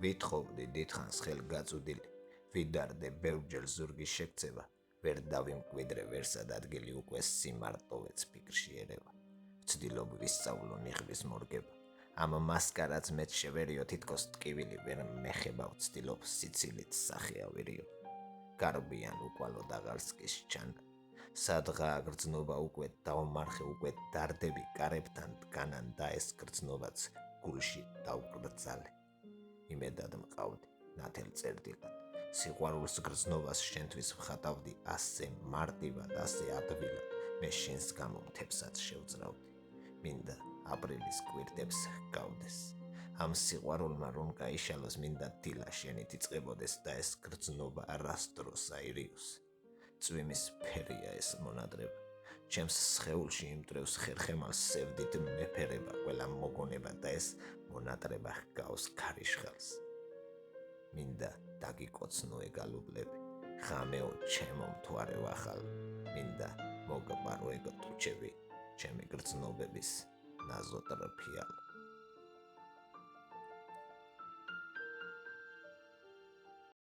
ვითხოვდი დიდხანს ხელგაწვდილი, ვიდარდე ბევრჯერ ზურგის შექცევა, ვერ დავიმკვიდრე ვერსად ადგილი უკვე სიმარტოვეც ფიქრში ერევა. ვცდილობ ვისწავლო ნიღბის მორგება, ამ მასკარაც მეც შევერიო თითქოს ტკივილი ვერ მეხება ვცდილობ სიცილით სახე ავირიო. გარბიან უკვალო დაღარსკის ჩანა, სადღა გრძნობა უკვე დავმარხე უკვე დარდები კარებთან დგანან და ეს გრძნობაც გულში დავკრძალე. იმედად მყავდი ნათელ წერტილად, სიყვარულს გრძნობას შენთვის ვხატავდი ასე მარტივად, ასე ადვილად, მე შენს გამო მთებსაც შევძრავდი. მინდა აპრილის კვირტებს ჰგავდეს, ამ სიყვარულმა რომ გაიშალოს, მინდა დილა შენით იწყებოდეს და ეს გრძნობა არასდროს აირიოს. წვიმის ფერია ეს მონადრება, ჩემს სხეულში იმტრევს ხერხემალს სევდით მეფერება, ყველა მოგონება და ეს მონატრება ჰგავს ქარიშხალს. მინდა დაგიკოცნო ეგალუბლები, ხამეო ჩემო მთვარე ვახალ, მინდა მოგბარო ეგ ტუჩები, ჩემი გრძნობების ნაზოტრფიალ.